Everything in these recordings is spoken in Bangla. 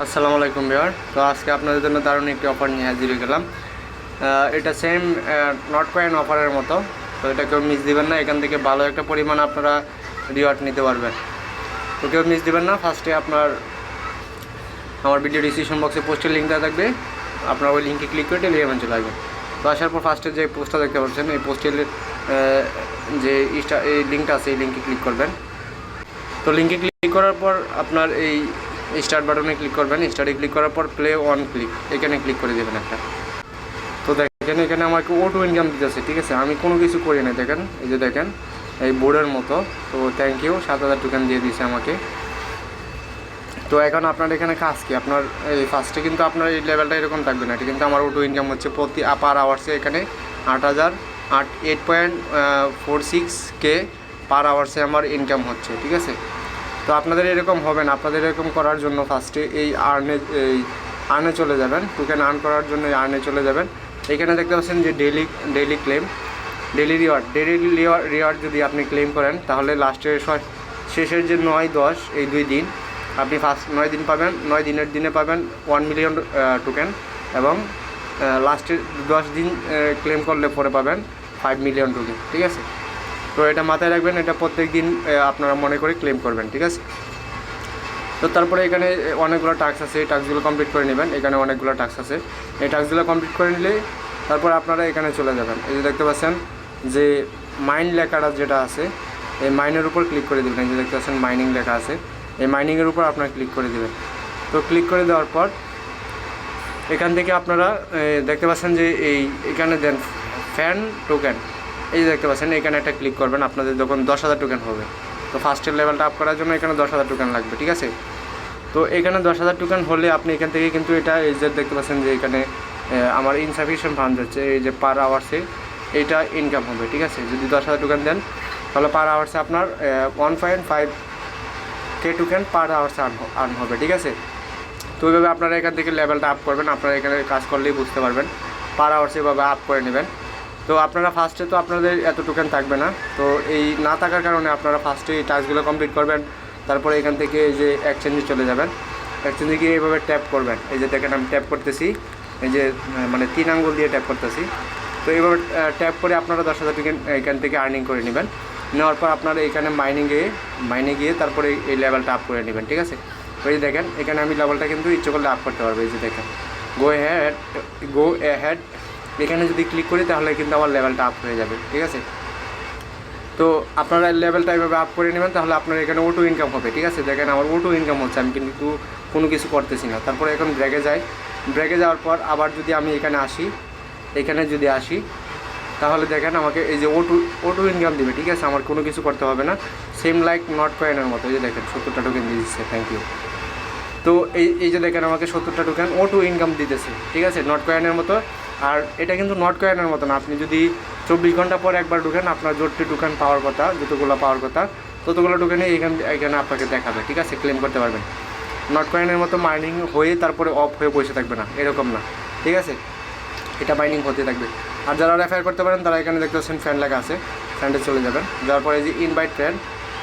আসসালামু আলাইকুম ভিউয়ার। তো আজকে আপনাদের জন্য দারুণ একটি অফার নিয়ে হাজির হয়ে গেলাম। এটা সেম নট কয়েন অফারের মতো, তো এটা কেউ মিস দিবেন না। এখান থেকে ভালো একটা পরিমাণ আপনারা রিওয়ার্ড নিতে পারবেন, তো কেউ মিস দিবেন না। ফার্স্টে আমার ভিডিও ডিসক্রিপশন বক্সে পোস্টের লিঙ্ক দেওয়া থাকবে, আপনারা ওই লিঙ্কে ক্লিক করে টেলিগ্রামে চলে আসবেন। তো আসার পর ফার্স্টে যে পোস্টটা দেখতে পাচ্ছেন, এই পোস্টের যে এই লিঙ্কটা আছে, এই লিঙ্কে ক্লিক করবেন। তো লিঙ্কে ক্লিক করার পর আপনার এই স্টার্ট বাটনে ক্লিক করবেন। স্টার্টে ক্লিক করার পর প্লে অন ক্লিক, এখানে ক্লিক করে দেবেন একটা। তো দেখেন এখানে আমাকে অটো ইনকাম দিতেছে, ঠিক আছে। আমি কোনো কিছু করি না, দেখেন এই যে দেখেন এই বোর্ডের মতো। তো থ্যাংক ইউ, 7000 টোকেন দিয়ে দিয়েছে আমাকে। তো এখন আপনার এখানে কাজ কি, আপনার এই ফার্স্টে কিন্তু আপনার এই লেভেলটা এরকম থাকবে না, এটা কিন্তু আমার অটো ইনকাম হচ্ছে প্রতি পার আওয়ার্সে এখানে 8.46K পার আওয়ার্সে আমার ইনকাম হচ্ছে, ঠিক আছে। তো আপনাদের এরকম হবে না। আপনাদের এরকম করার জন্য ফার্স্টে এই আর্নে চলে যাবেন। টোকেন আর্ন করার জন্য এই আর্নে চলে যাবেন। এখানে দেখতে পাচ্ছেন যে ডেইলি ক্লেম, ডেইলি রিওয়ার্ড যদি আপনি ক্লেম করেন, তাহলে লাস্টের শেষের যে 9-10 এই 2 দিন আপনি ফার্স্ট 9 দিন পাবেন, 9 দিনের দিনে পাবেন 1 মিলিয়ন টোকেন, এবং লাস্টের 10 দিন ক্লেম করলে পরে পাবেন 5 মিলিয়ন টোকেন, ঠিক আছে। তো এটা মাথায় রাখবেন, এটা প্রত্যেক দিন আপনারা মনে করে ক্লেম করবেন, ঠিক আছে। তো তারপরে এখানে অনেকগুলো টাস্ক আছে, এই টাস্কগুলো কমপ্লিট করে নেবেন। এখানে অনেকগুলো টাস্ক আছে, এই টাস্কগুলো কমপ্লিট করে নিলে তারপর আপনারা এখানে চলে যাবেন। এই যে দেখতে পাচ্ছেন যে মাইন লেখাটা যেটা আছে, এই মাইনের উপর ক্লিক করে দেবেন। এই যে দেখতে পাচ্ছেন মাইনিং লেখা আছে, এই মাইনিংয়ের উপর আপনারা ক্লিক করে দেবেন। তো ক্লিক করে দেওয়ার পর এখান থেকে আপনারা দেখতে পাচ্ছেন যে এখানে দেন ফ্যান টোকেন, এই যে দেখতে পাচ্ছেন এখানে একটা ক্লিক করবেন। আপনাদের যখন 10,000 টোকেন হবে, তো ফার্স্টের লেভেলটা আপ করার জন্য এখানে 10,000 টোকেন লাগবে, ঠিক আছে। তো এখানে 10,000 টোকেন হলে আপনি এখান থেকে কিন্তু এটা এই যে দেখতে পাচ্ছেন যে এখানে আমার ইনসাফিশিয়েন্ট ফান্ড হচ্ছে, এই যে পার আওয়ার্সে এইটা ইনকাম হবে, ঠিক আছে। যদি 10,000 টোকেন দেন তাহলে পার আওয়ার্সে আপনার 1.5K টোকেন পার আওয়ার্সে আর্ন হবে, ঠিক আছে। তো ওইভাবে আপনারা এখান থেকে লেভেলটা আপ করবেন। আপনারা এখানে কাজ করলেই বুঝতে পারবেন, পার আওয়ার্সে এভাবে আপ করে নেবেন। তো আপনারা ফার্স্টে তো আপনাদের এত টোকেন থাকবে না, তো এই না থাকার কারণে আপনারা ফার্স্টে এই টাস্কগুলো কমপ্লিট করবেন। তারপরে এখান থেকে এই যে এক্সচেঞ্জে চলে যাবেন। এক্সচেঞ্জে গিয়ে এইভাবে ট্যাপ করবেন। এই যে দেখেন আমি ট্যাপ করতেছি, এই যে মানে 3 আঙ্গুল দিয়ে ট্যাপ করতেছি। তো এইভাবে ট্যাপ করে আপনারা 10,000 টোকেন এখান থেকে আর্নিং করে নেবেন। নেওয়ার পর আপনারা এখানে মাইনে গিয়ে তারপরে এই লেভেলটা আপ করে নেবেন, ঠিক আছে। ওই যে দেখেন এখানে আমি লেভেলটা কিন্তু ইচ্ছে করলে আপ করতে পারবো। এই যে দেখেন গো অ্যাহেড, এখানে যদি ক্লিক করি তাহলে কিন্তু আমার লেভেলটা আপ হয়ে যাবে, ঠিক আছে। তো আপনারা লেভেলটা এভাবে আপ করে নেবেন, তাহলে আপনার এখানে অটো ইনকাম হবে, ঠিক আছে। দেখেন আমার অটো ইনকাম হচ্ছে, আমি কিন্তু কোনো কিছু করতেছি না। তারপরে এখন ব্রেকে যাওয়ার পর আবার যদি আমি এখানে যদি আসি তাহলে দেখেন আমাকে এই যে অটো ইনকাম দিবে, ঠিক আছে। আমার কোনো কিছু করতে হবে না, সেম লাইক নট কয়েনের মতো। এই যে দেখেন 70টা টোকেন দিয়ে দিচ্ছে, থ্যাংক ইউ। তো এই যে দেখেন আমাকে 70টা টোকেন অটো ইনকাম দিতেছে, ঠিক আছে, নট কয়েনের মতো। আর এটা কিন্তু নট কয়েনের মতো না, আপনি যদি 24 ঘন্টা পর একবার ঢুকেন, আপনার যতটি টোকেন পাওয়ার কথা, ততগুলো টোকেনে এখানে আপনাকে দেখাবে, ঠিক আছে, ক্লেম করতে পারবেন। নট কয়েনের মতো মাইনিং হয়ে তারপরে অফ হয়ে বসে থাকবে না, এরকম না, ঠিক আছে। এটা মাইনিং হতে থাকবে। আর যারা রেফার করতে পারেন তারা এখানে দেখতে পাচ্ছেন ফ্রেন্ড লেখা আছে, ফ্রেন্ডে চলে যাবেন। যাওয়ার পরে এই যে ইনভাইট ফ্রেন্ড,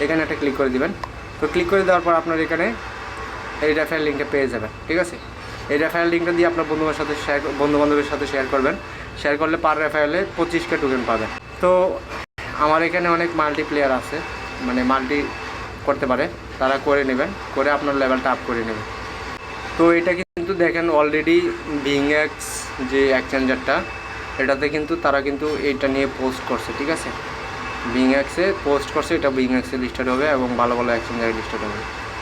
এখানে একটা ক্লিক করে দিবেন। তো ক্লিক করে দেওয়ার পর আপনার এখানে এই রেফারেল লিঙ্কটা পেয়ে যাবেন, ঠিক আছে। এই রেফারেল লিঙ্কটা দিয়ে আপনার বন্ধু-বান্ধবের সাথে শেয়ার করবেন। শেয়ার করলে পার রেফারেলে 25K টোকেন পাবেন। তো আমার এখানে অনেক মাল্টিপ্লেয়ার আছে, মানে মাল্টি করতে পারে, তারা করে নেবেন, করে আপনার লেভেলটা আপ করে নেবেন। তো এটা কিন্তু দেখেন অলরেডি বিংএক্স যে এক্সচেঞ্জারটা, এটাতে কিন্তু তারা কিন্তু এইটা নিয়ে পোস্ট করছে, ঠিক আছে। বিংএক্সে পোস্ট করছে, এটা বিংএক্সে লিস্টেড হবে এবং ভালো ভালো এক্সচেঞ্জারে লিস্টেড হবে,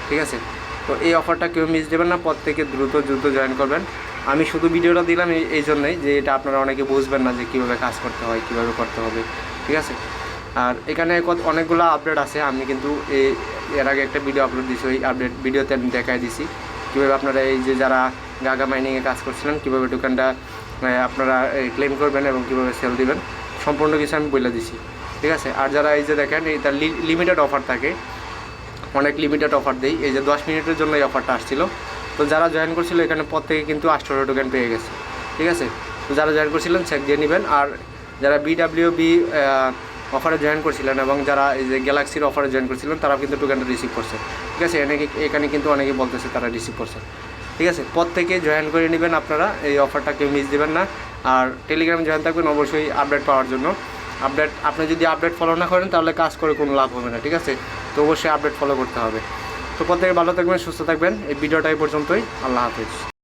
ঠিক আছে। তো এই অফারটা কেউ মিস দেবেন না, প্রত্যেকে দ্রুত জয়েন করবেন। আমি শুধু ভিডিওটা দিলাম এই জন্যই যে এটা আপনারা অনেকে বুঝবেন না যে কীভাবে কাজ করতে হয়, কীভাবে করতে হবে, ঠিক আছে। আর এখানে অনেকগুলো আপডেট আছে, আমি কিন্তু এর আগে একটা ভিডিও আপলোড দিয়েছি, ওই ভিডিওতে আমি দেখাই দিছি কীভাবে আপনারা এই যে যারা গাগা মাইনিংয়ে কাজ করছিলেন কীভাবে টোকেনটা আপনারা ক্লেম করবেন এবং কীভাবে সেল দিবেন, সম্পূর্ণ কিছু আমি বলে দিছি, ঠিক আছে। আর যারা এই যে দেখেন এটা লিমিটেড অফার থাকে, অনেক লিমিটেড অফার দেই, এই যে 10 মিনিটের জন্য এই অফারটা আসছিল। তো যারা জয়েন করছিল এখানে প্রত্যেকে কিন্তু 18 টোকেন পেয়ে গেছে, ঠিক আছে। তো যারা জয়েন করছিলেন চেক দিয়ে নেবেন। আর যারা BWB অফারে জয়েন করছিলেন এবং যারা এই যে গ্যালাক্সির অফারে জয়েন করছিলেন তারা কিন্তু টোকেনটা রিসিভ করছে, ঠিক আছে। এখানে কিন্তু অনেকেই বলতেছে তারা রিসিভ করছে। ঠিক আছে, প্রত্যেকে জয়েন করে নেবেন আপনারা, এই অফারটা কেউ মিস দেবেন না। আর টেলিগ্রামে জয়েন থাকবেন অবশ্যই আপডেট পাওয়ার জন্য। আপডেট আপনি যদি আপডেট ফলো না করেন তাহলে কাজ করে কোনো লাভ হবে না, ঠিক আছে। তো অবশ্যই আপডেট ফলো করতে হবে। তো প্রত্যেকে ভালো থাকবেন, সুস্থ থাকবেন। এই ভিডিওটা এই পর্যন্তই। আল্লাহ হাফিজ।